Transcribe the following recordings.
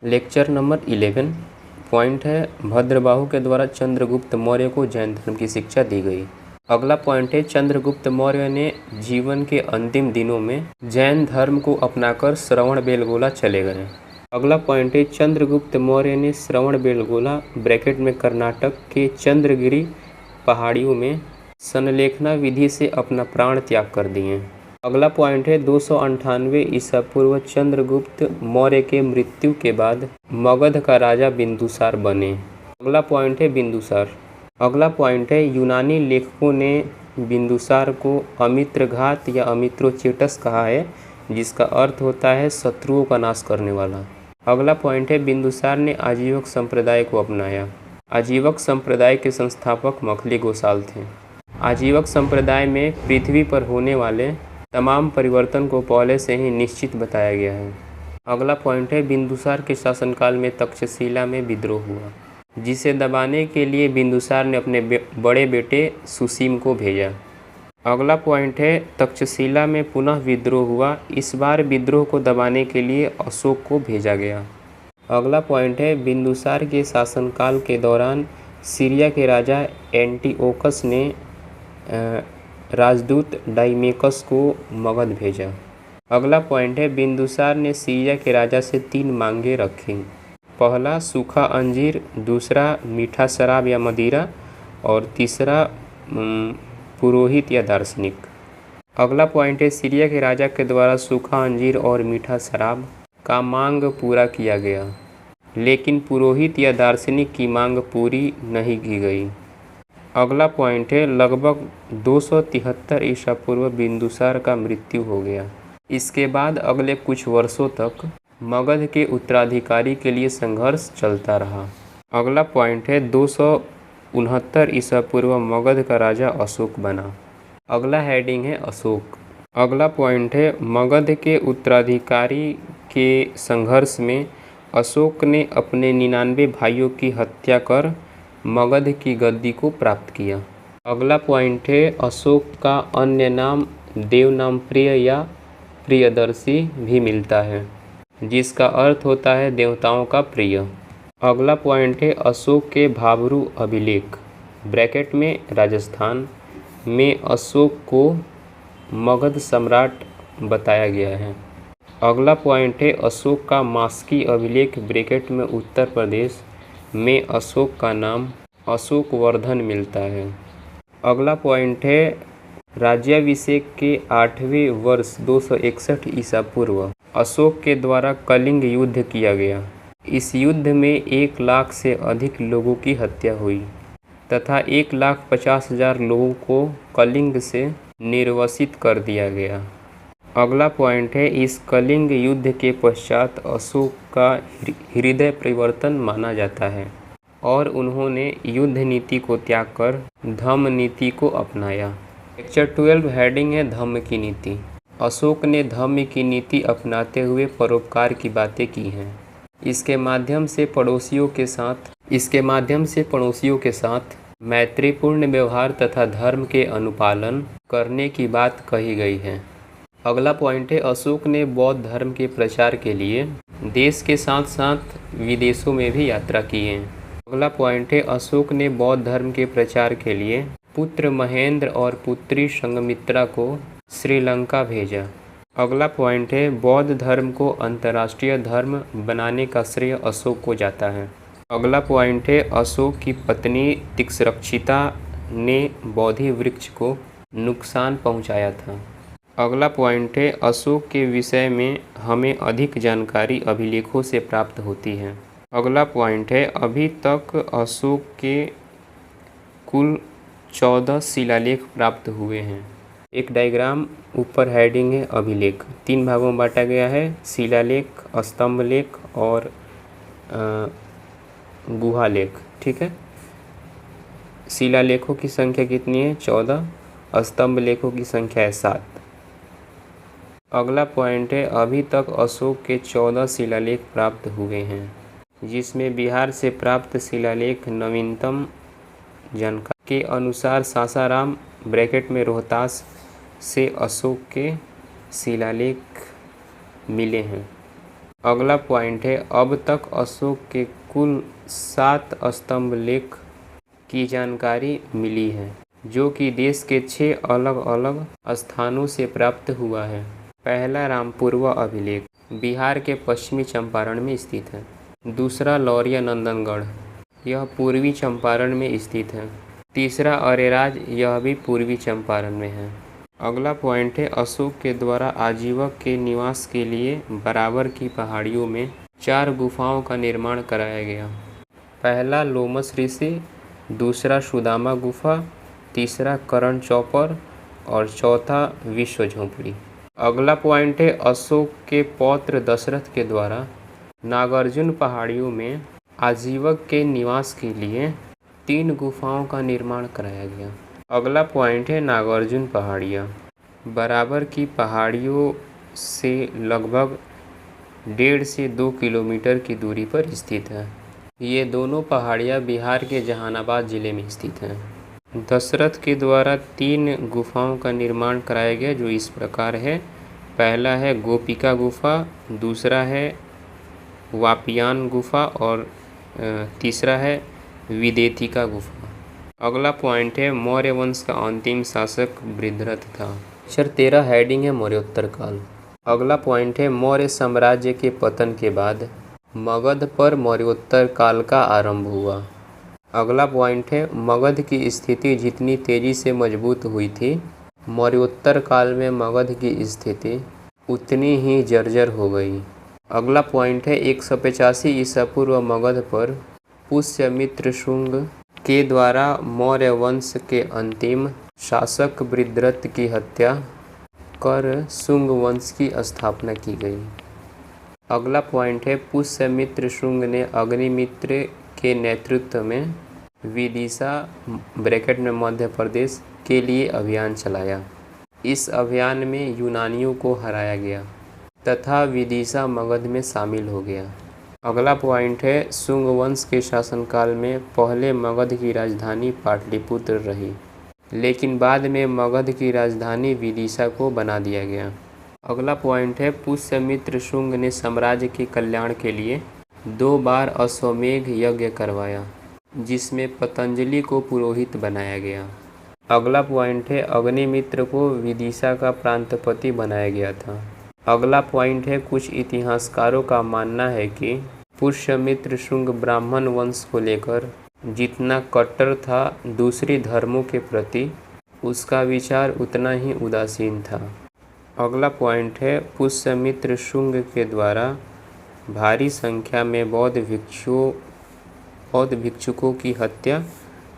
Lecture number 11 point है भद्रबाहु के द्वारा चंद्रगुप्त मौर्य को जैन धर्म की शिक्षा दी गई। अगला पॉइंट है चंद्रगुप्त मौर्य ने जीवन के अंतिम दिनों में जैन धर्म को अपनाकर श्रवणबेलगोला चले गए। अगला पॉइंट है चंद्रगुप्त मौर्य ने श्रवणबेलगोला ब्रैकेट में कर्नाटक के चंद्रगिरी पहाड़ियों में संलेखना विधि से अपना प्राण त्याग कर दिए। अगला पॉइंट है 298 ईसा पूर्व चंद्रगुप्त मौर्य के मृत्यु के बाद मगध का राजा बिंदुसार बने। अगला पॉइंट है बिंदुसार। अगला पॉइंट है यूनानी लेखकों ने बिंदुसार को अमित्रघात या अमित्रोचेटस कहा है, जिसका अर्थ होता है शत्रुओं का नाश करने वाला। अगला पॉइंट है बिंदुसार ने आजीवक संप्रदाय को अपनाया। आजीवक संप्रदाय के संस्थापक मखली गोसाल थे। आजीवक संप्रदाय में पृथ्वी पर होने वाले तमाम परिवर्तन को पहले से ही निश्चित बताया गया है। अगला पॉइंट है बिंदुसार के शासनकाल में तक्षशिला में विद्रोह हुआ, जिसे दबाने के लिए बिंदुसार ने अपने बड़े बेटे सुसीम को भेजा। अगला पॉइंट है तक्षशिला में पुनः विद्रोह हुआ, इस बार विद्रोह को दबाने के लिए अशोक को भेजा गया। अगला पॉइंट है बिंदुसार के शासनकाल के दौरान सीरिया के राजा एंटीओकस ने राजदूत डाइमेकस को मगध भेजा। अगला पॉइंट है बिंदुसार ने सीरिया के राजा से 3 मांगे रखी। पहला सूखा अंजीर, दूसरा मीठा शराब या मदिरा और तीसरा पुरोहित या दार्शनिक। अगला पॉइंट है सीरिया के राजा के द्वारा सूखा अंजीर और मीठा शराब का मांग पूरा किया गया, लेकिन पुरोहित या दार्शनिक की मांग पूरी नहीं की गई। अगला पॉइंट है लगभग 273 ईसा पूर्व बिंदुसार का मृत्यु हो गया। इसके बाद अगले कुछ वर्षों तक मगध के उत्तराधिकारी के लिए संघर्ष चलता रहा। अगला पॉइंट है 269 ईसा पूर्व मगध का राजा अशोक बना। अगला हेडिंग है अशोक। अगला पॉइंट है मगध के उत्तराधिकारी के संघर्ष में अशोक ने अपने 99 भाइयों की हत्या कर मगध की गद्दी को प्राप्त किया। अगला पॉइंट है अशोक का अन्य नाम देवनामप्रिय या प्रियदर्शी भी मिलता है, जिसका अर्थ होता है देवताओं का प्रिय। अगला पॉइंट है अशोक के भाबरू अभिलेख ब्रैकेट में राजस्थान में अशोक को मगध सम्राट बताया गया है। अगला पॉइंट है अशोक का मास्की अभिलेख ब्रैकेट में उत्तर प्रदेश में अशोक का नाम अशोकवर्धन मिलता है। अगला पॉइंट है राज्याभिषेक के 8वें वर्ष 261 ईसा पूर्व अशोक के द्वारा कलिंग युद्ध किया गया। इस युद्ध में 1 लाख से अधिक लोगों की हत्या हुई तथा 1,50,000 लोगों को कलिंग से निर्वसित कर दिया गया। अगला पॉइंट है इस कलिंग युद्ध के पश्चात अशोक का हृदय परिवर्तन माना जाता है और उन्होंने युद्ध नीति को त्याग कर धम्म नीति को अपनाया। लेक्चर 12 हेडिंग है धम्म की नीति। अशोक ने धम्म की नीति अपनाते हुए परोपकार की बातें की हैं। इसके माध्यम से पड़ोसियों के साथ मैत्रीपूर्ण व्यवहार तथा धर्म के अनुपालन करने की बात कही गई है। अगला पॉइंट है अशोक ने बौद्ध धर्म के प्रचार के लिए देश के साथ साथ विदेशों में भी यात्रा की है। अगला पॉइंट है अशोक ने बौद्ध धर्म के प्रचार के लिए पुत्र महेंद्र और पुत्री संघमित्रा को श्रीलंका भेजा। अगला पॉइंट है बौद्ध धर्म को अंतर्राष्ट्रीय धर्म बनाने का श्रेय अशोक को जाता है। अगला पॉइंट है अशोक की पत्नी तिक्षरक्षिता ने बोधि वृक्ष को नुकसान पहुंचाया था। अगला पॉइंट है अशोक के विषय में हमें अधिक जानकारी अभिलेखों से प्राप्त होती है। अगला पॉइंट है अभी तक अशोक के कुल 14 शिलालेख प्राप्त हुए हैं। एक डायग्राम ऊपर हेडिंग है अभिलेख। 3 भागों में बांटा गया है, शिलालेख, स्तंभलेख और गुहालेख। ठीक है, शिलालेखों की संख्या कितनी है? 14। स्तंभलेखों की संख्या है 7। अगला पॉइंट है अभी तक अशोक के 14 शिलालेख प्राप्त हुए हैं, जिसमें बिहार से प्राप्त शिलालेख नवीनतम जानकारी के अनुसार सासाराम ब्रैकेट में रोहतास से अशोक के शिलालेख मिले हैं। अगला पॉइंट है अब तक अशोक के कुल 7 स्तंभ लेख की जानकारी मिली है जो कि देश के 6 अलग अलग स्थानों से प्राप्त हुआ है। पहला रामपुरवा अभिलेख बिहार के पश्चिमी चंपारण में स्थित है। दूसरा लौरिया नंदनगढ़, यह पूर्वी चंपारण में स्थित है। तीसरा अरेराज, यह भी पूर्वी चंपारण में है। अगला पॉइंट है अशोक के द्वारा आजीवक के निवास के लिए बराबर की पहाड़ियों में 4 गुफाओं का निर्माण कराया गया। पहला लोमस ऋषि, दूसरा सुदामा गुफा, तीसरा करण चौपर और चौथा विश्व झोंपड़ी। अगला पॉइंट है अशोक के पौत्र दशरथ के द्वारा नागार्जुन पहाड़ियों में आजीवक के निवास के लिए 3 गुफाओं का निर्माण कराया गया। अगला पॉइंट है नागार्जुन पहाड़ियाँ बराबर की पहाड़ियों से लगभग 1.5 से 2 किलोमीटर की दूरी पर स्थित है। ये दोनों पहाड़ियाँ बिहार के जहानाबाद जिले में स्थित हैं। दशरथ के द्वारा 3 गुफाओं का निर्माण कराया गया जो इस प्रकार है। पहला है गोपिका गुफा, दूसरा है वापियान गुफा और तीसरा है विदेथिका गुफा। अगला पॉइंट है मौर्य वंश का अंतिम शासक वृद्धरथ था। अक्षर 13 हेडिंग है मौर्योत्तर काल। अगला पॉइंट है मौर्य साम्राज्य के पतन के बाद मगध पर मौर्योत्तर काल का आरंभ हुआ। अगला पॉइंट है मगध की स्थिति जितनी तेजी से मजबूत हुई थी मौर्योत्तर काल में मगध की स्थिति उतनी ही जर्जर हो गई। अगला पॉइंट है 185 ईसा पूर्व मगध पर पुष्यमित्र शुंग के द्वारा मौर्य वंश के अंतिम शासक वृद्धरथ की हत्या कर शुंग वंश की स्थापना की गई। अगला पॉइंट है पुष्यमित्र शुंग ने अग्निमित्र के नेतृत्व में विदिशा ब्रैकेट में मध्य प्रदेश के लिए अभियान चलाया। इस अभियान में यूनानियों को हराया गया तथा विदिशा मगध में शामिल हो गया। अगला पॉइंट है शुंग वंश के शासनकाल में पहले मगध की राजधानी पाटलिपुत्र रही लेकिन बाद में मगध की राजधानी विदिशा को बना दिया गया। अगला पॉइंट है पुष्यमित्र शुंग ने साम्राज्य के कल्याण के लिए 2 बार अश्वमेध यज्ञ करवाया जिसमें पतंजलि को पुरोहित बनाया गया। अगला पॉइंट है अग्निमित्र को विदिशा का प्रांतपति बनाया गया था। अगला पॉइंट है कुछ इतिहासकारों का मानना है कि पुष्यमित्र शुंग ब्राह्मण वंश को लेकर जितना कट्टर था दूसरे धर्मों के प्रति उसका विचार उतना ही उदासीन था। अगला पॉइंट है पुष्यमित्र शुंग के द्वारा भारी संख्या में बौद्ध भिक्षुकों की हत्या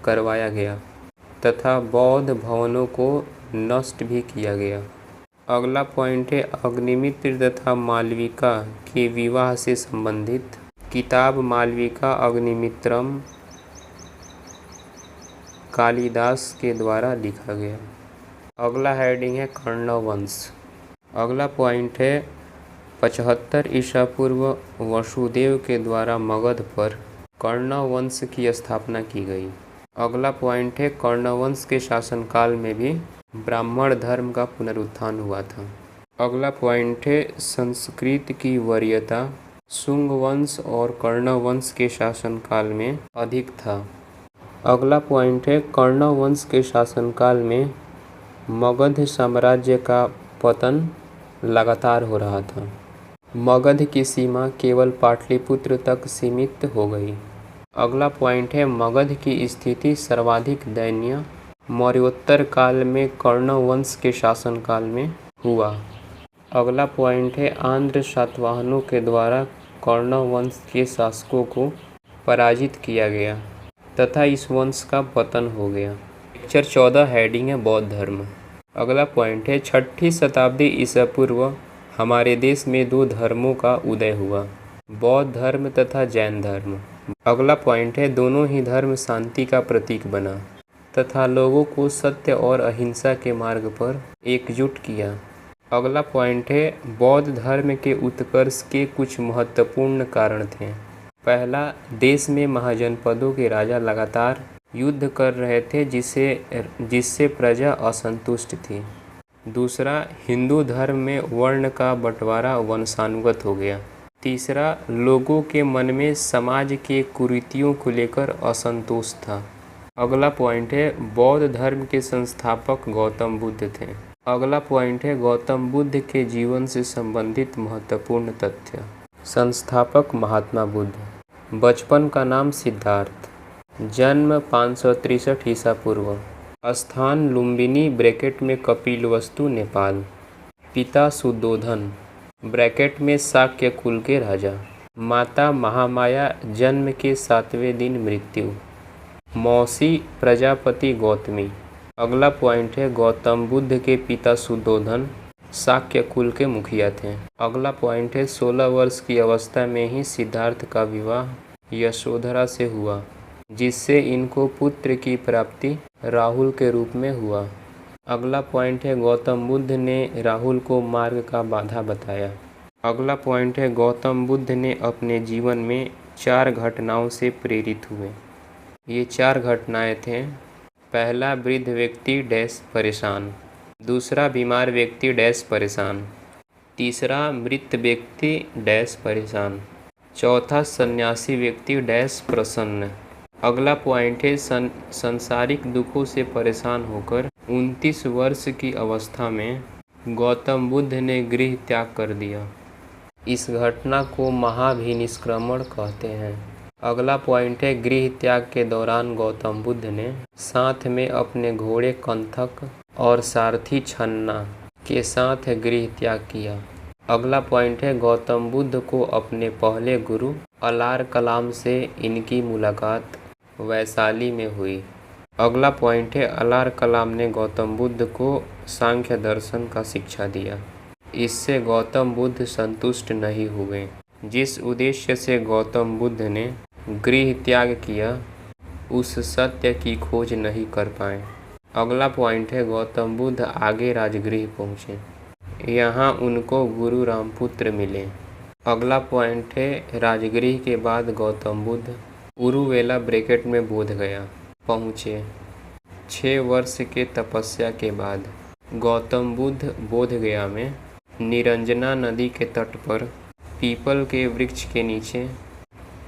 करवाया गया तथा बौद्ध भवनों को नष्ट भी किया गया। अगला पॉइंट है अग्निमित्र तथा मालविका के विवाह से संबंधित किताब मालविका अग्निमित्रम कालिदास के द्वारा लिखा गया। अगला हेडिंग है कर्ण वंश। अगला पॉइंट है 75 ईसा पूर्व वसुदेव के द्वारा मगध पर कर्ण वंश की स्थापना की गई। अगला पॉइंट है कर्ण वंश के शासनकाल में भी ब्राह्मण धर्म का पुनरुत्थान हुआ था। अगला पॉइंट है संस्कृत की वरीयता शुंग वंश और कर्ण वंश के शासनकाल में अधिक था। अगला पॉइंट है कर्ण वंश के शासनकाल में मगध साम्राज्य का पतन लगातार हो रहा था। मगध की सीमा केवल पाटलिपुत्र तक सीमित हो गई। अगला पॉइंट है मगध की स्थिति सर्वाधिक दयनीय मौर्योत्तर काल में कर्ण वंश के शासनकाल में हुआ। अगला पॉइंट है आंध्र सातवाहनों के द्वारा कर्ण वंश के शासकों को पराजित किया गया तथा इस वंश का पतन हो गया। लेक्चर 14 हेडिंग है बौद्ध धर्म। अगला पॉइंट है 6ठी शताब्दी ईसा पूर्व हमारे देश में 2 धर्मों का उदय हुआ, बौद्ध धर्म तथा जैन धर्म। अगला पॉइंट है दोनों ही धर्म शांति का प्रतीक बना तथा लोगों को सत्य और अहिंसा के मार्ग पर एकजुट किया। अगला पॉइंट है बौद्ध धर्म के उत्कर्ष के कुछ महत्वपूर्ण कारण थे। पहला, देश में महाजनपदों के राजा लगातार युद्ध कर रहे थे जिससे प्रजा असंतुष्ट थी। दूसरा, हिंदू धर्म में वर्ण का बंटवारा वंशानुगत हो गया। तीसरा, लोगों के मन में समाज के कुरीतियों को लेकर असंतोष था। अगला पॉइंट है बौद्ध धर्म के संस्थापक गौतम बुद्ध थे। अगला पॉइंट है गौतम बुद्ध के जीवन से संबंधित महत्वपूर्ण तथ्य। संस्थापक महात्मा बुद्ध। बचपन का नाम सिद्धार्थ। जन्म 563 ईसा पूर्व। स्थान लुम्बिनी ब्रैकेट में कपिलवस्तु नेपाल। पिता सुद्धोधन ब्रैकेट में शाक्य कुल के राजा। माता महामाया जन्म के 7वें दिन मृत्यु। मौसी प्रजापति गौतमी। अगला पॉइंट है गौतम बुद्ध के पिता सुद्धोधन शाक्य कुल के मुखिया थे। अगला पॉइंट है 16 वर्ष की अवस्था में ही सिद्धार्थ का विवाह यशोधरा से हुआ, जिससे इनको पुत्र की प्राप्ति राहुल के रूप में हुआ। अगला पॉइंट है गौतम बुद्ध ने राहुल को मार्ग का बाधा बताया। अगला पॉइंट है गौतम बुद्ध ने अपने जीवन में 4 घटनाओं से प्रेरित हुए। ये 4 घटनाएं थे। पहला, वृद्ध व्यक्ति डैश परेशान। दूसरा, बीमार व्यक्ति डैश परेशान। तीसरा, मृत व्यक्ति डैश परेशान। चौथा, सन्यासी व्यक्ति डैश प्रसन्न। अगला पॉइंट है संसारिक दुखों से परेशान होकर 29 वर्ष की अवस्था में गौतम बुद्ध ने गृह त्याग कर दिया। इस घटना को महाभिनिष्क्रमण कहते हैं। अगला पॉइंट है गृह त्याग के दौरान गौतम बुद्ध ने साथ में अपने घोड़े कंथक और सारथी छन्ना के साथ गृह त्याग किया। अगला पॉइंट है गौतम बुद्ध को अपने पहले गुरु अलार कलाम से इनकी मुलाकात वैशाली में हुई। अगला पॉइंट है अलार कलाम ने गौतम बुद्ध को सांख्य दर्शन का शिक्षा दिया। इससे गौतम बुद्ध संतुष्ट नहीं हुए। जिस उद्देश्य से गौतम बुद्ध ने गृह त्याग किया उस सत्य की खोज नहीं कर पाए। अगला पॉइंट है गौतम बुद्ध आगे राजगृह पहुँचे। यहाँ उनको गुरु रामपुत्र मिले। अगला पॉइंट है राजगृह के बाद गौतम बुद्ध उरुवेला ब्रैकेट में बोध गया पहुँचे। 6 वर्ष के तपस्या के बाद गौतम बुद्ध बोध गया में निरंजना नदी के तट पर पीपल के वृक्ष के नीचे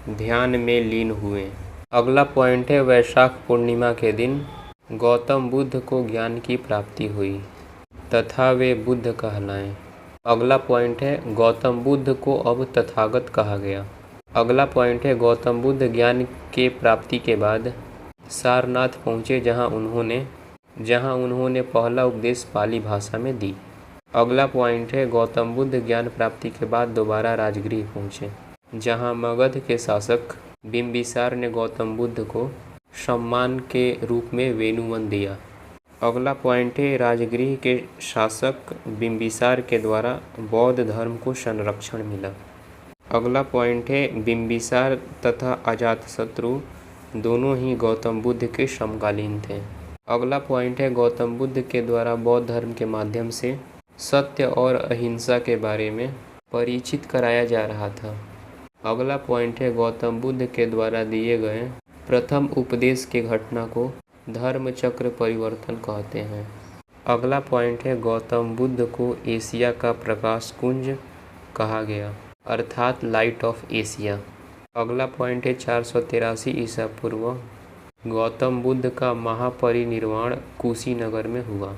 ध्यान में लीन हुए। अगला पॉइंट है वैशाख पूर्णिमा के दिन गौतम बुद्ध को ज्ञान की प्राप्ति हुई तथा वे बुद्ध कहलाए। अगला पॉइंट है गौतम बुद्ध को अब तथागत कहा गया। अगला पॉइंट है गौतम बुद्ध ज्ञान के प्राप्ति के बाद सारनाथ पहुँचे जहाँ उन्होंने पहला उपदेश पाली भाषा में दी। अगला पॉइंट है गौतम बुद्ध ज्ञान प्राप्ति के बाद दोबारा राजगृह पहुँचे जहाँ मगध के शासक बिंबिसार ने गौतम बुद्ध को सम्मान के रूप में वेणुवन दिया। अगला पॉइंट है राजगृह के शासक बिंबिसार के द्वारा बौद्ध धर्म को संरक्षण मिला। अगला पॉइंट है बिंबिसार तथा अजातशत्रु दोनों ही गौतम बुद्ध के समकालीन थे। अगला पॉइंट है गौतम बुद्ध के द्वारा बौद्ध धर्म के माध्यम से सत्य और अहिंसा के बारे में परिचित कराया जा रहा था। अगला पॉइंट है गौतम बुद्ध के द्वारा दिए गए प्रथम उपदेश की घटना को धर्म चक्र परिवर्तन कहते हैं। अगला पॉइंट है गौतम बुद्ध को एशिया का प्रकाश कुंज कहा गया अर्थात लाइट ऑफ एशिया। अगला पॉइंट है 483 ईसा पूर्व गौतम बुद्ध का महापरिनिर्वाण कुशीनगर में हुआ।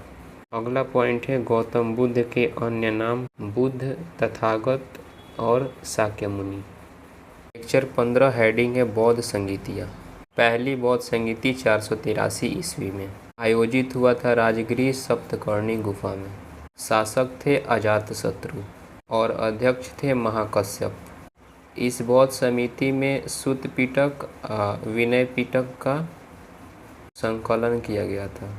अगला पॉइंट है गौतम बुद्ध के अन्य नाम बुद्ध, तथागत और शाक्यमुनि। लेक्चर 15 हेडिंग है बौद्ध संगीतिया। पहली बौद्ध संगीति 483 ईस्वी में आयोजित हुआ था राजगृह सप्तकर्णी गुफा में। शासक थे अजातशत्रु और अध्यक्ष थे महाकश्यप। इस बौद्ध समिति में सूत पिटक विनय पिटक का संकलन किया गया था।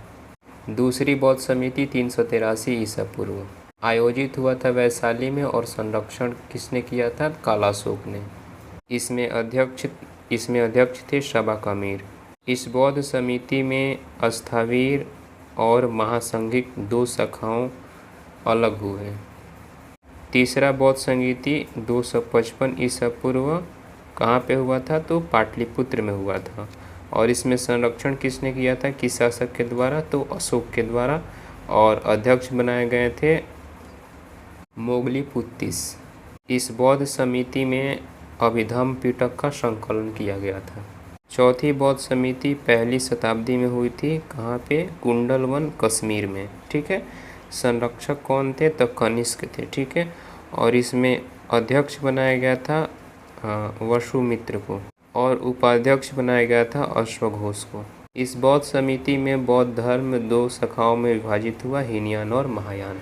दूसरी बौद्ध समिति 383 ईसा पूर्व आयोजित हुआ था वैशाली में और संरक्षण किसने किया था? कालाशोक ने। इसमें अध्यक्ष थे शबाकमीर। इस बौद्ध समिति में अस्थावीर और महासंघिक 2 शाखाओं अलग हुए। तीसरा बौद्ध संगीति 255 ईसा पूर्व कहाँ पे हुआ था? तो पाटलिपुत्र में हुआ था। और इसमें संरक्षण किसने किया था? किस शासक के द्वारा? तो अशोक के द्वारा। और अध्यक्ष बनाए गए थे मोगलीपुत्तिस। इस बौद्ध समिति में अभिधम्म पिटक का संकलन किया गया था। चौथी बौद्ध समिति 1ली शताब्दी में हुई थी। कहाँ पे? कुंडलवन, कश्मीर में। ठीक है। संरक्षक कौन थे? तो कनिष्क थे। ठीक है। और इसमें अध्यक्ष बनाया गया था वसुमित्र को और उपाध्यक्ष बनाया गया था अश्वघोष को। इस बौद्ध समिति में बौद्ध धर्म 2 शाखाओं में विभाजित हुआ, हीनयान और महायान।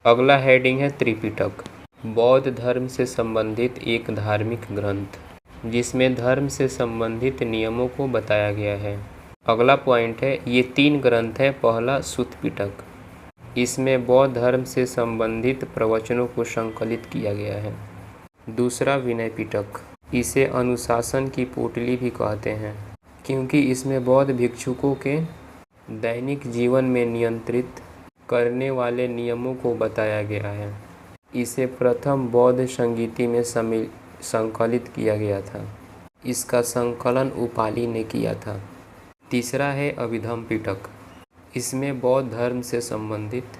अगला हेडिंग है त्रिपिटक। बौद्ध धर्म से संबंधित एक धार्मिक ग्रंथ जिसमें धर्म से संबंधित नियमों को बताया गया है। अगला पॉइंट है, ये 3 ग्रंथ है। पहला सुत्त पिटक, इसमें बौद्ध धर्म से संबंधित प्रवचनों को संकलित किया गया है। दूसरा विनय पिटक, इसे अनुशासन की पोटली भी कहते हैं क्योंकि इसमें बौद्ध भिक्षुकों के दैनिक जीवन में नियंत्रित करने वाले नियमों को बताया गया है। इसे प्रथम बौद्ध संगीति में संकलित किया गया था। इसका संकलन उपाली ने किया था। तीसरा है अभिधम्म पिटक, इसमें बौद्ध धर्म से संबंधित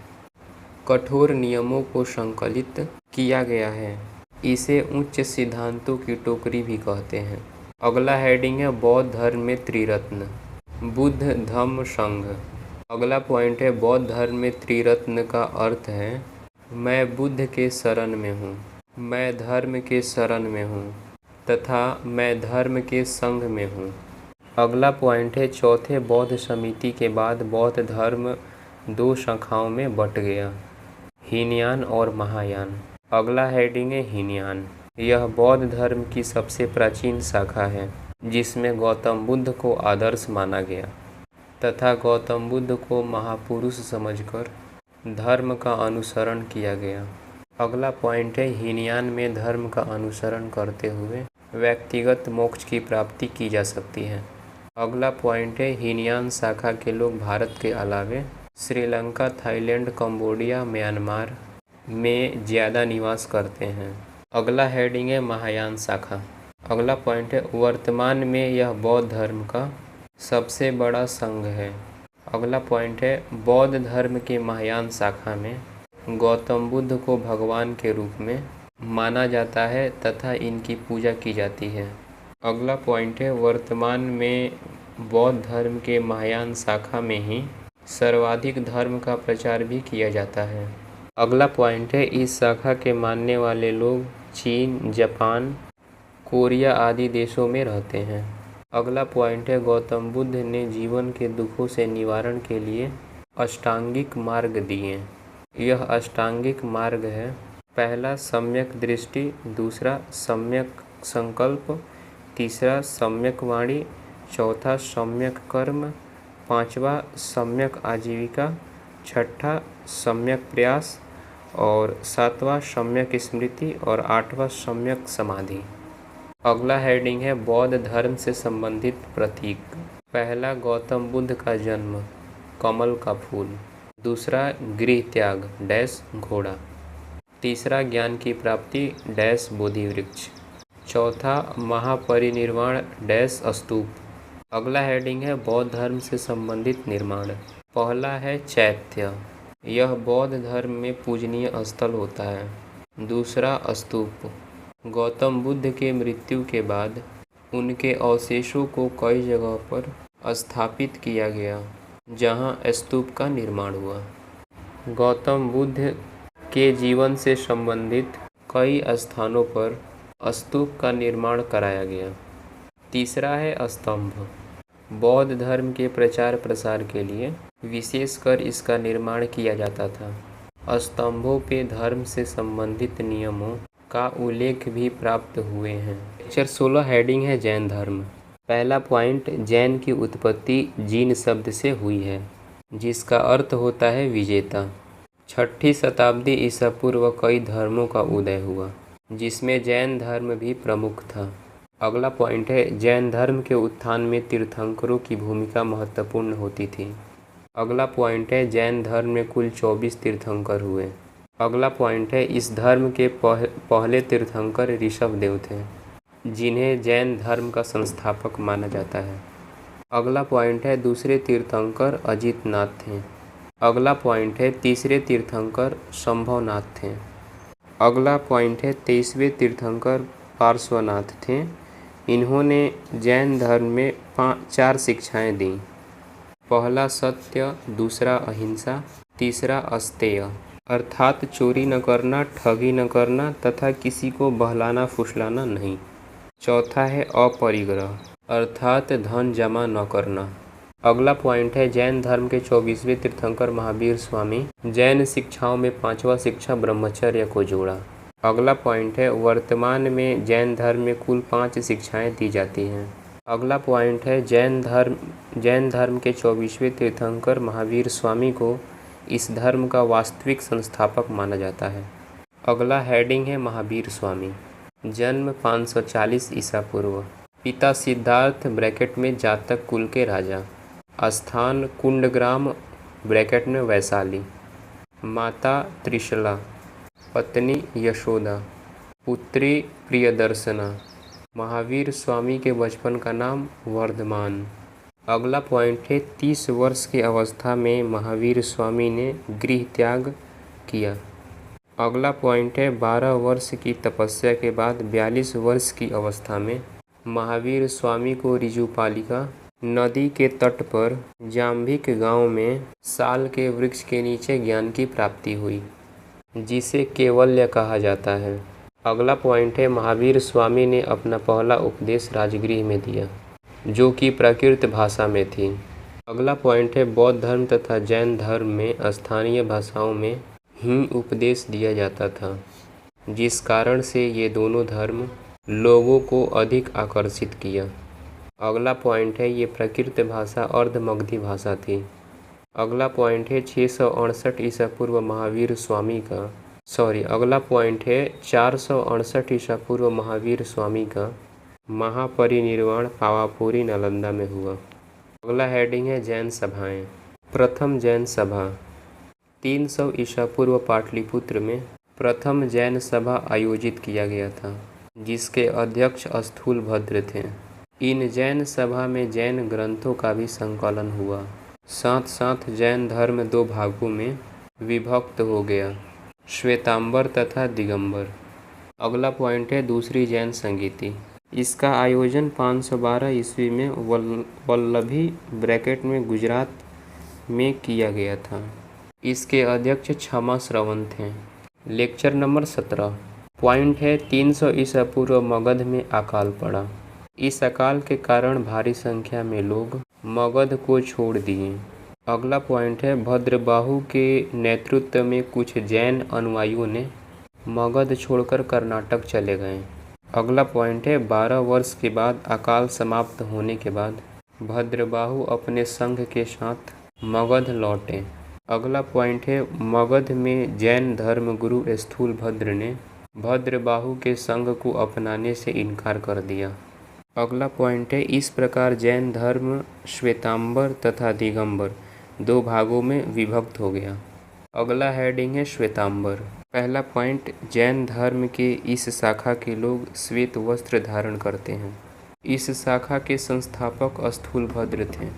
कठोर नियमों को संकलित किया गया है। इसे उच्च सिद्धांतों की टोकरी भी कहते हैं। अगला हेडिंग है बौद्ध धर्म में त्रिरत्न, बुद्ध, धम्म, संघ। अगला पॉइंट है बौद्ध धर्म में त्रिरत्न का अर्थ है मैं बुद्ध के शरण में हूँ, मैं धर्म के शरण में हूँ तथा मैं धर्म के संघ में हूँ। अगला पॉइंट है चौथे बौद्ध समिति के बाद बौद्ध धर्म 2 शाखाओं में बट गया, हीनयान और महायान। अगला हेडिंग है हीनयान। यह बौद्ध धर्म की सबसे प्राचीन शाखा है जिसमें गौतम बुद्ध को आदर्श माना गया तथा गौतम बुद्ध को महापुरुष समझकर धर्म का अनुसरण किया गया। अगला पॉइंट है हीनयान में धर्म का अनुसरण करते हुए व्यक्तिगत मोक्ष की प्राप्ति की जा सकती है। अगला पॉइंट है हीनयान शाखा के लोग भारत के अलावे श्रीलंका, थाईलैंड, कंबोडिया, म्यांमार में ज़्यादा निवास करते हैं। अगला हेडिंग है महायान शाखा। अगला पॉइंट है वर्तमान में यह बौद्ध धर्म का सबसे बड़ा संघ है। अगला पॉइंट है बौद्ध धर्म के महायान शाखा में गौतम बुद्ध को भगवान के रूप में माना जाता है तथा इनकी पूजा की जाती है। अगला पॉइंट है वर्तमान में बौद्ध धर्म के महायान शाखा में ही सर्वाधिक धर्म का प्रचार भी किया जाता है। अगला पॉइंट है इस शाखा के मानने वाले लोग चीन, जापान, कोरिया आदि देशों में रहते हैं। अगला पॉइंट है गौतम बुद्ध ने जीवन के दुखों से निवारण के लिए अष्टांगिक मार्ग दिए। यह अष्टांगिक मार्ग है, पहला सम्यक दृष्टि, दूसरा सम्यक संकल्प, तीसरा सम्यक वाणी, चौथा सम्यक कर्म, पांचवा सम्यक आजीविका, छठा सम्यक प्रयास और सातवां सम्यक स्मृति और आठवां सम्यक समाधि। अगला हेडिंग है बौद्ध धर्म से संबंधित प्रतीक। पहला गौतम बुद्ध का जन्म, कमल का फूल। दूसरा गृह त्याग डैश घोड़ा। तीसरा ज्ञान की प्राप्ति डैश बोधि वृक्ष। चौथा महापरिनिर्वाण डैश स्तूप। अगला हेडिंग है बौद्ध धर्म से संबंधित निर्माण। पहला है चैत्य, यह बौद्ध धर्म में पूजनीय स्थल होता है। दूसरा स्तूप, गौतम बुद्ध के मृत्यु के बाद उनके अवशेषों को कई जगह पर स्थापित किया गया जहां स्तूप का निर्माण हुआ। गौतम बुद्ध के जीवन से संबंधित कई स्थानों पर स्तूप का निर्माण कराया गया। तीसरा है स्तंभ, बौद्ध धर्म के प्रचार प्रसार के लिए विशेषकर इसका निर्माण किया जाता था। स्तंभों पे धर्म से संबंधित नियमों का उल्लेख भी प्राप्त हुए हैं। लेक्चर 16 हेडिंग है जैन धर्म। पहला पॉइंट, जैन की उत्पत्ति जीन शब्द से हुई है जिसका अर्थ होता है विजेता। 6ठी शताब्दी ईसा पूर्व कई धर्मों का उदय हुआ जिसमें जैन धर्म भी प्रमुख था। अगला पॉइंट है जैन धर्म के उत्थान में तीर्थंकरों की भूमिका महत्वपूर्ण होती थी। अगला पॉइंट है जैन धर्म में कुल 24 तीर्थंकर हुए। अगला पॉइंट है इस धर्म के पहले तीर्थंकर ऋषभदेव थे जिन्हें जैन धर्म का संस्थापक माना जाता है। अगला पॉइंट है दूसरे तीर्थंकर अजितनाथ थे। अगला पॉइंट है तीसरे तीर्थंकर संभवनाथ थे। अगला पॉइंट है 23वें तीर्थंकर पार्श्वनाथ थे। इन्होंने जैन धर्म में 4 शिक्षाएं दी। पहला सत्य, दूसरा अहिंसा, तीसरा अस्तेय अर्थात चोरी न करना, ठगी न करना तथा किसी को बहलाना फुसलाना नहीं। चौथा है अपरिग्रह अर्थात धन जमा न करना। अगला पॉइंट है जैन धर्म के 24वें तीर्थंकर महावीर स्वामी जैन शिक्षाओं में 5वां शिक्षा ब्रह्मचर्य को जोड़ा। अगला पॉइंट है वर्तमान में जैन धर्म में कुल 5 शिक्षाएं दी जाती हैं। अगला पॉइंट है जैन धर्म के 24वें तीर्थंकर महावीर स्वामी को इस धर्म का वास्तविक संस्थापक माना जाता है। अगला हेडिंग है महावीर स्वामी। जन्म 540 ईसा पूर्व। पिता सिद्धार्थ ब्रैकेट में जातक कुल के राजा। स्थान कुंडग्राम ब्रैकेट में वैशाली। माता त्रिशला, पत्नी यशोदा, पुत्री प्रियदर्शना। महावीर स्वामी के बचपन का नाम वर्धमान। अगला पॉइंट है 30 वर्ष की अवस्था में महावीर स्वामी ने गृह त्याग किया। अगला पॉइंट है 12 वर्ष की तपस्या के बाद 42 वर्ष की अवस्था में महावीर स्वामी को ऋजुपालिका नदी के तट पर जाम्भिक गांव में साल के वृक्ष के नीचे ज्ञान की प्राप्ति हुई, जिसे केवल्य कहा जाता है। अगला पॉइंट है महावीर स्वामी ने अपना पहला उपदेश राजगृह में दिया, जो कि प्राकृत भाषा में थी। अगला पॉइंट है बौद्ध धर्म तथा जैन धर्म में स्थानीय भाषाओं में ही उपदेश दिया जाता था, जिस कारण से ये दोनों धर्म लोगों को अधिक आकर्षित किया। अगला पॉइंट है ये प्राकृत भाषा अर्धमगधी भाषा थी। अगला पॉइंट है 668 ईसा पूर्व महावीर स्वामी का अगला पॉइंट है 468 ईसा पूर्व महावीर स्वामी का महापरिनिर्वाण पावापुरी नालंदा में हुआ। अगला हेडिंग है जैन सभाएं। प्रथम जैन सभा 300 ईसा पूर्व पाटलिपुत्र में प्रथम जैन सभा आयोजित किया गया था, जिसके अध्यक्ष स्थूलभद्र थे। इन जैन सभा में जैन ग्रंथों का भी संकलन हुआ। साथ साथ जैन धर्म 2 भागों में विभक्त हो गया, श्वेतांबर तथा दिगंबर। अगला पॉइंट है दूसरी जैन संगीति। इसका आयोजन 512 ईस्वी में वल्लभी ब्रैकेट में गुजरात में किया गया था। इसके अध्यक्ष क्षमा श्रवण थे। Lecture number 17। पॉइंट है 300 ईसा पूर्व मगध में अकाल पड़ा। इस अकाल के कारण भारी संख्या में लोग मगध को छोड़ दिए। अगला पॉइंट है भद्रबाहु के नेतृत्व में कुछ जैन अनुयायियों ने मगध छोड़कर कर्नाटक चले गए। अगला पॉइंट है 12 वर्ष के बाद अकाल समाप्त होने के बाद भद्रबाहु अपने संघ के साथ मगध लौटे। अगला पॉइंट है मगध में जैन धर्म गुरु स्थूलभद्र ने भद्रबाहु के संघ को अपनाने से इनकार कर दिया। अगला पॉइंट है इस प्रकार जैन धर्म श्वेतांबर तथा दिगंबर 2 भागों में विभक्त हो गया। अगला हेडिंग है श्वेतांबर। पहला पॉइंट जैन धर्म के इस शाखा के लोग श्वेत वस्त्र धारण करते हैं। इस शाखा के संस्थापक स्थूलभद्र थे।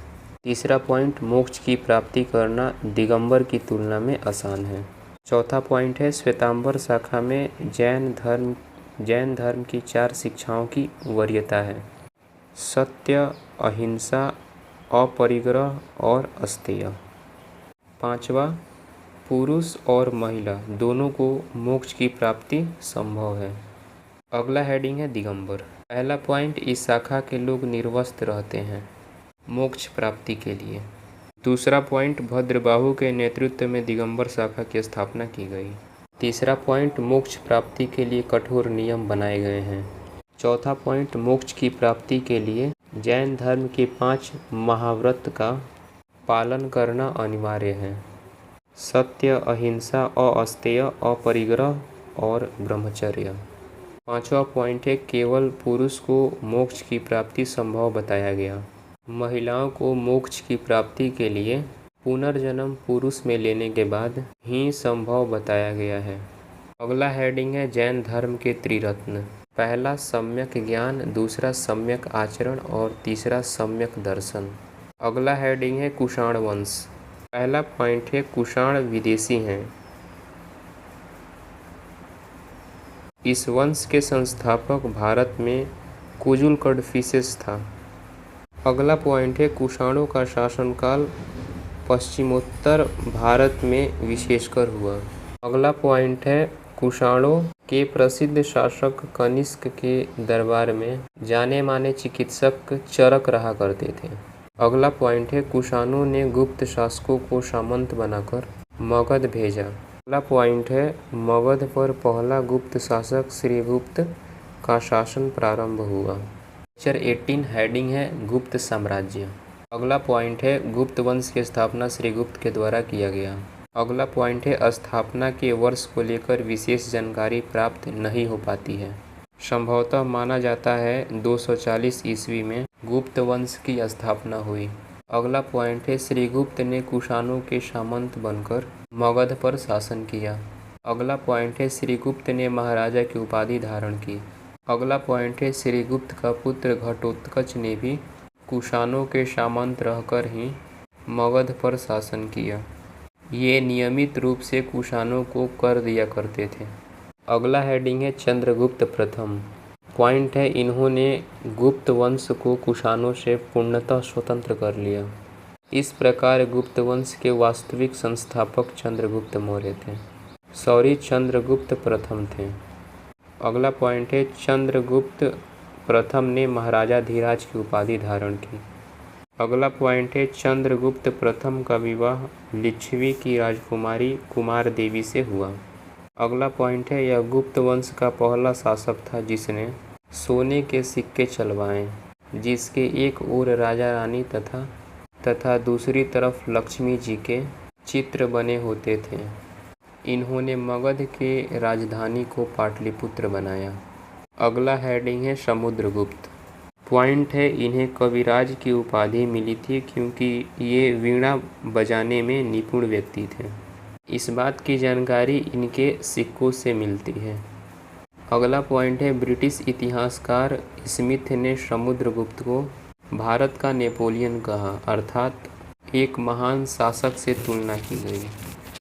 तीसरा पॉइंट मोक्ष की प्राप्ति करना दिगंबर की तुलना में आसान है। चौथा पॉइंट है श्वेतांबर शाखा में जैन धर्म की 4 शिक्षाओं की वरीयता है: सत्य, अहिंसा, अपरिग्रह और अस्तेय। 5वां पुरुष और महिला दोनों को मोक्ष की प्राप्ति संभव है। अगला हेडिंग है दिगंबर। पहला पॉइंट इस शाखा के लोग निर्वस्त्र रहते हैं मोक्ष प्राप्ति के लिए। दूसरा पॉइंट भद्रबाहु के नेतृत्व में दिगंबर शाखा की स्थापना की गई। तीसरा पॉइंट मोक्ष प्राप्ति के लिए कठोर नियम बनाए गए हैं। चौथा पॉइंट मोक्ष की प्राप्ति के लिए जैन धर्म के 5 महाव्रत का पालन करना अनिवार्य है: सत्य, अहिंसा, अस्तेय, अपरिग्रह और ब्रह्मचर्य। 5वां पॉइंट है केवल पुरुष को मोक्ष की प्राप्ति संभव बताया गया। महिलाओं को मोक्ष की प्राप्ति के लिए पुनर्जन्म पुरुष में लेने के बाद ही संभव बताया गया है। अगला हेडिंग है जैन धर्म के त्रिरत्न। पहला सम्यक ज्ञान, दूसरा सम्यक आचरण और तीसरा सम्यक दर्शन। अगला हेडिंग है कुषाण वंश। पहला पॉइंट है कुषाण विदेशी हैं। इस वंश के संस्थापक भारत में कुजुल कडफिसेस था। अगला पॉइंट है कुषाणों का शासनकाल पश्चिमोत्तर भारत में विशेषकर हुआ। अगला पॉइंट है कुषाणों के प्रसिद्ध शासक कनिष्क के दरबार में जाने माने चिकित्सक चरक रहा करते थे। अगला पॉइंट है कुषाणों ने गुप्त शासकों को सामंत बनाकर मगध भेजा। अगला पॉइंट है मगध पर पहला गुप्त शासक श्रीगुप्त का शासन प्रारंभ हुआ। लेक्चर 18 हेडिंग है गुप्त साम्राज्य। अगला पॉइंट है गुप्त वंश की स्थापना श्रीगुप्त के द्वारा किया गया। अगला पॉइंट है स्थापना के वर्ष को लेकर विशेष जानकारी प्राप्त नहीं हो पाती है। संभवतः माना जाता है 240 ईस्वी में गुप्त वंश की स्थापना हुई। अगला पॉइंट है श्रीगुप्त ने कुषाणों के सामंत बनकर मगध पर शासन किया। अगला पॉइंट है श्रीगुप्त ने महाराजा की उपाधि धारण की। अगला पॉइंट है श्रीगुप्त का पुत्र घटोत्कच ने भी कुषाणों के सामंत रहकर ही मगध पर शासन किया। ये नियमित रूप से कुषाणों को कर दिया करते थे। अगला हेडिंग है चंद्रगुप्त प्रथम। पॉइंट है इन्होंने गुप्त वंश को कुषाणों से पूर्णतः स्वतंत्र कर लिया। इस प्रकार गुप्त वंश के वास्तविक संस्थापक चंद्रगुप्त मौर्य थे, चंद्रगुप्त प्रथम थे। अगला पॉइंट है चंद्रगुप्त प्रथम ने महाराजा धीराज की उपाधि धारण की। अगला पॉइंट है चंद्रगुप्त प्रथम का विवाह लिच्छवी की राजकुमारी कुमार देवी से हुआ। अगला पॉइंट है यह गुप्त वंश का पहला शासक था जिसने सोने के सिक्के चलवाए, जिसके एक ओर राजा रानी तथा दूसरी तरफ लक्ष्मी जी के चित्र बने होते थे। इन्होंने मगध के राजधानी को पाटलिपुत्र बनाया। अगला हेडिंग है समुद्रगुप्त। पॉइंट है इन्हें कविराज की उपाधि मिली थी क्योंकि ये वीणा बजाने में निपुण व्यक्ति थे। इस बात की जानकारी इनके सिक्कों से मिलती है। अगला पॉइंट है ब्रिटिश इतिहासकार स्मिथ ने समुद्रगुप्त को भारत का नेपोलियन कहा, अर्थात एक महान शासक से तुलना की गई।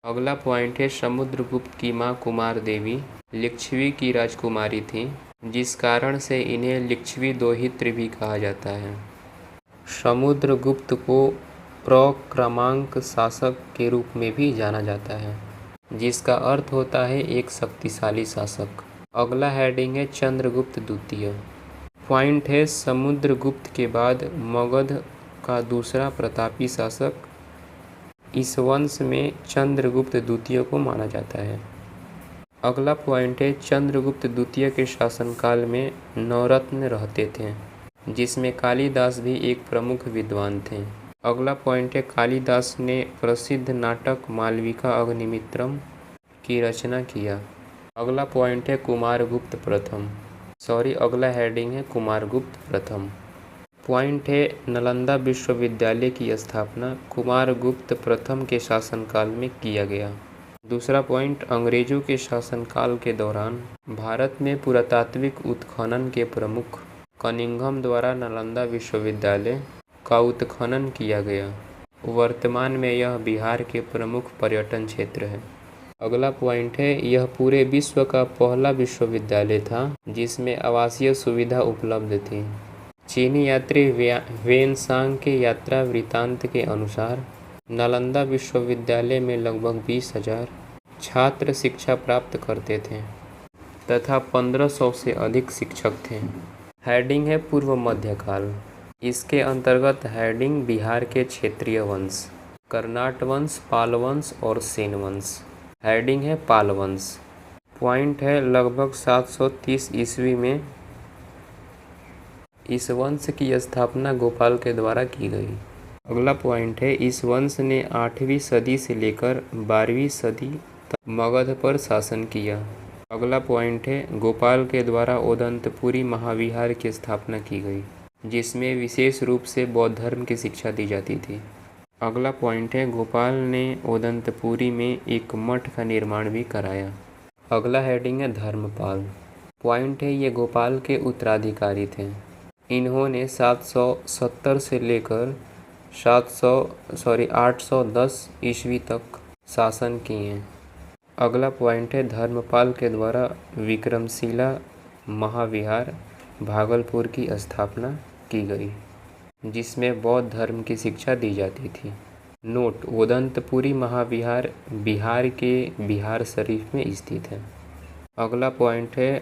अगला पॉइंट है समुद्रगुप्त की मां कुमार देवी लिच्छवी की राजकुमारी थी, जिस कारण से इन्हें लिच्छवी दोहित्र भी कहा जाता है। समुद्रगुप्त को प्रक्रमांक शासक के रूप में भी जाना जाता है, जिसका अर्थ होता है एक शक्तिशाली शासक। अगला हेडिंग है चंद्रगुप्त द्वितीय। पॉइंट है समुद्रगुप्त के बाद मगध का दूसरा प्रतापी शासक इस वंश में चंद्रगुप्त द्वितीय को माना जाता है। अगला पॉइंट है चंद्रगुप्त द्वितीय के शासनकाल में नवरत्न रहते थे, जिसमें कालिदास भी एक प्रमुख विद्वान थे। अगला पॉइंट है कालिदास ने प्रसिद्ध नाटक मालविका अग्निमित्रम की रचना किया। अगला पॉइंट है कुमारगुप्त प्रथम। अगला हेडिंग है कुमारगुप्त प्रथम। पॉइंट है नालंदा विश्वविद्यालय की स्थापना कुमारगुप्त प्रथम के शासनकाल में किया गया। दूसरा पॉइंट अंग्रेजों के शासनकाल के दौरान भारत में पुरातात्विक उत्खनन के प्रमुख कनिंघम द्वारा नालंदा विश्वविद्यालय का उत्खनन किया गया। वर्तमान में यह बिहार के प्रमुख पर्यटन क्षेत्र है। अगला पॉइंट है यह पूरे विश्व का पहला विश्वविद्यालय था जिसमें आवासीय सुविधा उपलब्ध थी। चीनी यात्री वेनसांग के यात्रा वृत्तांत के अनुसार नालंदा विश्वविद्यालय में लगभग 20,000 छात्र शिक्षा प्राप्त करते थे तथा 1500 से अधिक शिक्षक थे। हेडिंग है पूर्व मध्यकाल। इसके अंतर्गत हेडिंग बिहार के क्षेत्रीय वंश, कर्नाट वंश, पाल वंश और सेन वंश। हेडिंग है पाल वंश। पॉइंट है लगभग 730 ईस्वी में इस वंश की स्थापना गोपाल के द्वारा की गई। अगला पॉइंट है इस वंश ने 8वीं सदी से लेकर 12वीं सदी तक मगध पर शासन किया। अगला पॉइंट है गोपाल के द्वारा ओदंतपुरी महाविहार की स्थापना की गई, जिसमें विशेष रूप से बौद्ध धर्म की शिक्षा दी जाती थी। अगला पॉइंट है गोपाल ने ओदंतपुरी में एक मठ का निर्माण भी कराया। अगला हेडिंग है धर्मपाल। पॉइंट है ये गोपाल के उत्तराधिकारी थे। इन्होंने 770 से लेकर 810 ईस्वी तक शासन किए। अगला पॉइंट है धर्मपाल के द्वारा विक्रमशिला महाविहार भागलपुर की स्थापना की गई, जिसमें बौद्ध धर्म की शिक्षा दी जाती थी। नोट: उदंतपुरी महाविहार बिहार के बिहार शरीफ में स्थित है। अगला पॉइंट है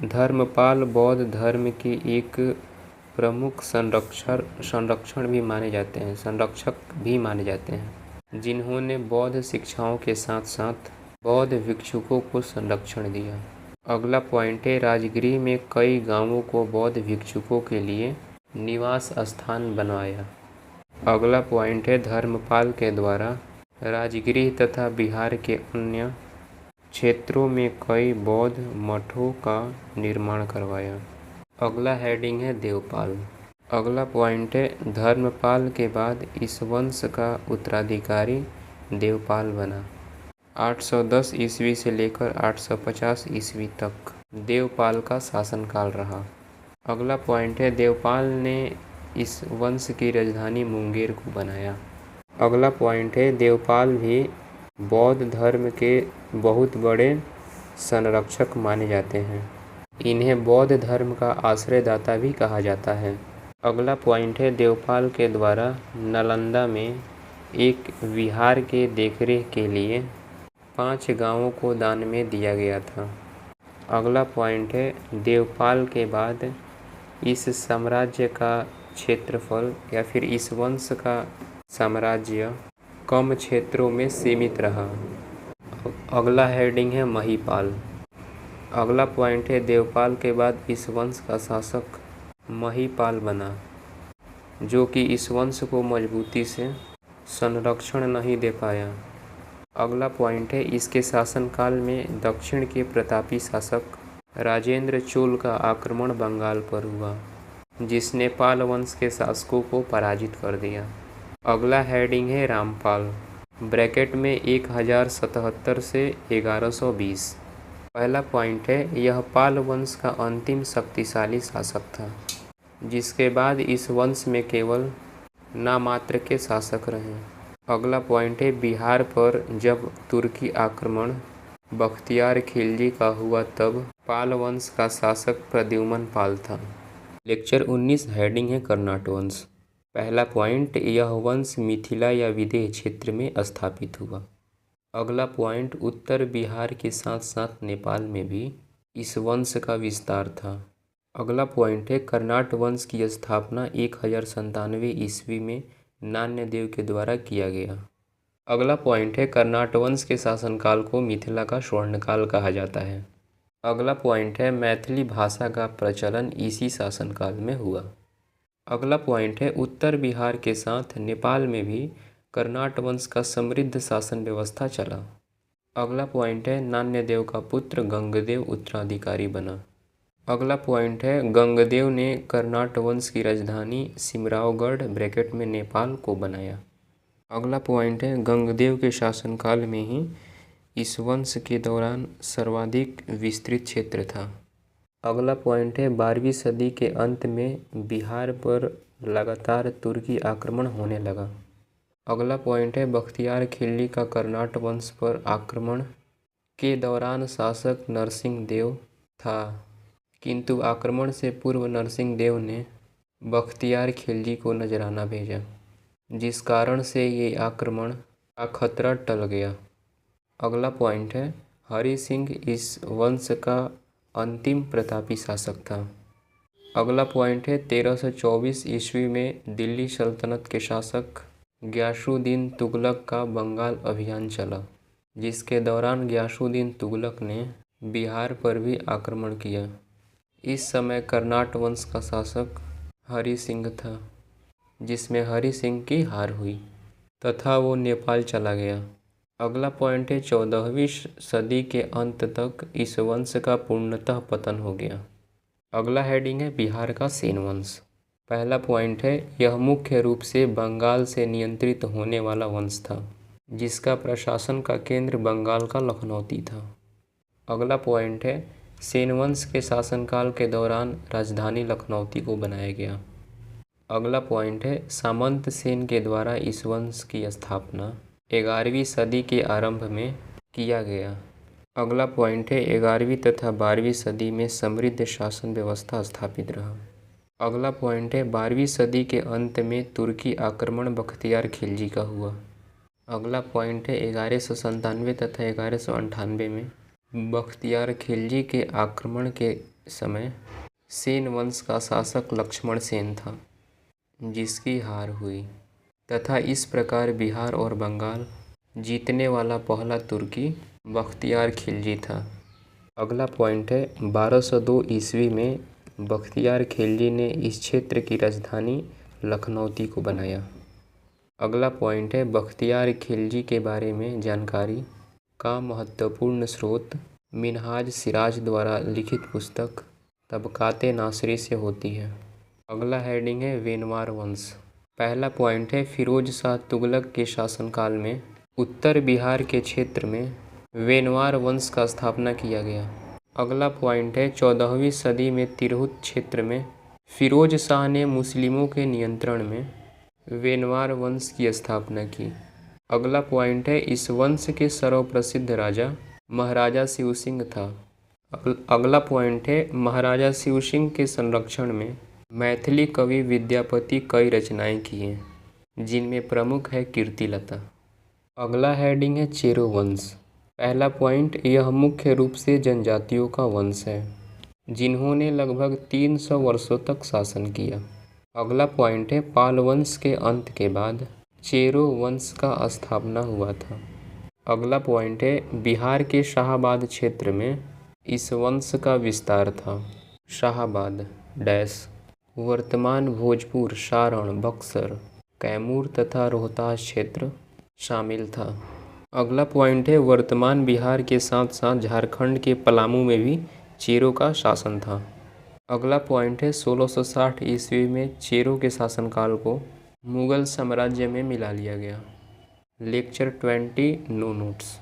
धर्मपाल बौद्ध धर्म के एक प्रमुख संरक्षक भी माने जाते हैं, जिन्होंने बौद्ध शिक्षाओं के साथ साथ बौद्ध भिक्षुकों को संरक्षण दिया। अगला पॉइंट है राजगृह में कई गांवों को बौद्ध भिक्षुकों के लिए निवास स्थान बनवाया। अगला पॉइंट है धर्मपाल के द्वारा राजगृह तथा बिहार के अन्य क्षेत्रों में कई बौद्ध मठों का निर्माण करवाया। अगला हेडिंग है देवपाल। अगला पॉइंट है धर्मपाल के बाद इस वंश का उत्तराधिकारी देवपाल बना। 810 ईस्वी से लेकर 850 ईस्वी तक देवपाल का शासनकाल रहा। अगला पॉइंट है देवपाल ने इस वंश की राजधानी मुंगेर को बनाया। अगला पॉइंट है देवपाल भी बौद्ध धर्म के बहुत बड़े संरक्षक माने जाते हैं। इन्हें बौद्ध धर्म का आश्रयदाता भी कहा जाता है। अगला पॉइंट है देवपाल के द्वारा नालंदा में एक विहार के देखरेख के लिए 5 गांवों को दान में दिया गया था। अगला पॉइंट है देवपाल के बाद इस साम्राज्य का क्षेत्रफल या फिर इस वंश का साम्राज्य कम क्षेत्रों में सीमित रहा। अगला हेडिंग है महिपाल। अगला पॉइंट है देवपाल के बाद इस वंश का शासक महिपाल बना, जो कि इस वंश को मजबूती से संरक्षण नहीं दे पाया। अगला पॉइंट है इसके शासनकाल में दक्षिण के प्रतापी शासक राजेंद्र चोल का आक्रमण बंगाल पर हुआ, जिसने पाल वंश के शासकों को पराजित कर दिया। अगला हेडिंग है रामपाल ब्रैकेट में 1077 से 1120। पहला पॉइंट है यह पाल वंश का अंतिम शक्तिशाली शासक था, जिसके बाद इस वंश में केवल नामात्र के शासक रहे। अगला पॉइंट है बिहार पर जब तुर्की आक्रमण बख्तियार खिलजी का हुआ तब पाल वंश का शासक प्रद्युम्न पाल था। लेक्चर 19 हेडिंग है कर्नाट वंश। पहला पॉइंट यह वंश मिथिला या विदेह क्षेत्र में स्थापित हुआ। अगला पॉइंट उत्तर बिहार के साथ साथ नेपाल में भी इस वंश का विस्तार था। अगला पॉइंट है कर्नाट वंश की स्थापना 1097 ईस्वी में नान्यदेव के द्वारा किया गया। अगला पॉइंट है कर्नाट वंश के शासनकाल को मिथिला का स्वर्णकाल कहा जाता है। अगला पॉइंट है मैथिली भाषा का प्रचलन इसी शासनकाल में हुआ। अगला पॉइंट है उत्तर बिहार के साथ नेपाल में भी कर्नाट वंश का समृद्ध शासन व्यवस्था चला। अगला पॉइंट है नान्यदेव का पुत्र गंगदेव उत्तराधिकारी बना। अगला पॉइंट है गंगदेव ने कर्नाट वंश की राजधानी सिमरावगढ़ ब्रैकेट में नेपाल को बनाया। अगला पॉइंट है गंगदेव के शासनकाल में ही इस वंश के दौरान सर्वाधिक विस्तृत क्षेत्र था। अगला पॉइंट है 12वीं सदी के अंत में बिहार पर लगातार तुर्की आक्रमण होने लगा। अगला पॉइंट है बख्तियार खिलजी का कर्नाट वंश पर आक्रमण के दौरान शासक नरसिंह देव था, किंतु आक्रमण से पूर्व नरसिंह देव ने बख्तियार खिलजी को नजराना भेजा, जिस कारण से ये आक्रमण का खतरा टल गया। अगला पॉइंट है हरि सिंह इस वंश का अंतिम प्रतापी शासक था। अगला पॉइंट है 1324 ईस्वी में दिल्ली सल्तनत के शासक गियासुद्दीन तुगलक का बंगाल अभियान चला, जिसके दौरान गियासुद्दीन तुगलक ने बिहार पर भी आक्रमण किया। इस समय कर्नाट वंश का शासक हरि सिंह था, जिसमें हरि सिंह की हार हुई तथा वो नेपाल चला गया। अगला पॉइंट है 14वीं सदी के अंत तक इस वंश का पूर्णतः पतन हो गया। अगला हेडिंग है बिहार का सेन वंश। पहला पॉइंट है यह मुख्य रूप से बंगाल से नियंत्रित होने वाला वंश था, जिसका प्रशासन का केंद्र बंगाल का लखनौती था। अगला पॉइंट है सेन वंश के शासनकाल के दौरान राजधानी लखनौती को बनाया गया। अगला पॉइंट है सामंत सेन के द्वारा इस वंश की स्थापना 11वीं सदी के आरंभ में किया गया। अगला पॉइंट है 11वीं तथा 12वीं सदी में समृद्ध शासन व्यवस्था स्थापित रहा। अगला पॉइंट है 12वीं सदी के अंत में तुर्की आक्रमण बख्तियार खिलजी का हुआ। अगला पॉइंट है 1197 तथा 1198 में बख्तियार खिलजी के आक्रमण के समय सेन वंश का शासक लक्ष्मण सेन था, जिसकी हार हुई तथा इस प्रकार बिहार और बंगाल जीतने वाला पहला तुर्की बख्तियार खिलजी था। अगला पॉइंट है 1202 ईस्वी में बख्तियार खिलजी ने इस क्षेत्र की राजधानी लखनौती को बनाया। अगला पॉइंट है बख्तियार खिलजी के बारे में जानकारी का महत्वपूर्ण स्रोत मिनहाज सिराज द्वारा लिखित पुस्तक तबकाते नासरी से होती है। अगला हेडिंग है वेनवार वंश। पहला पॉइंट है फिरोज शाह तुगलक के शासनकाल में उत्तर बिहार के क्षेत्र में वेनवार वंश का स्थापना किया गया। अगला पॉइंट है 14वीं सदी में तिरहुत क्षेत्र में फिरोज शाह ने मुस्लिमों के नियंत्रण में वेनवार वंश की स्थापना की। अगला पॉइंट है इस वंश के सर्वप्रसिद्ध राजा महाराजा शिव सिंह था। अगला पॉइंट है महाराजा शिव सिंह के संरक्षण में मैथिली कवि विद्यापति कई रचनाएं की हैं, जिनमें प्रमुख है कीर्तिलता। अगला हेडिंग है चेरो वंश। पहला पॉइंट, यह मुख्य रूप से जनजातियों का वंश है, जिन्होंने लगभग 300 वर्षों तक शासन किया। अगला पॉइंट है पाल वंश के अंत के बाद चेरो वंश का स्थापना हुआ था। अगला पॉइंट है बिहार के शाहाबाद क्षेत्र में इस वंश का विस्तार था। शाहाबाद डैश वर्तमान भोजपुर, सारण, बक्सर, कैमूर तथा रोहतास क्षेत्र शामिल था। अगला पॉइंट है वर्तमान बिहार के साथ साथ झारखंड के पलामू में भी चेरो का शासन था। अगला पॉइंट है 1660 ईस्वी में चेरो के शासनकाल को मुगल साम्राज्य में मिला लिया गया। Lecture 20 no notes.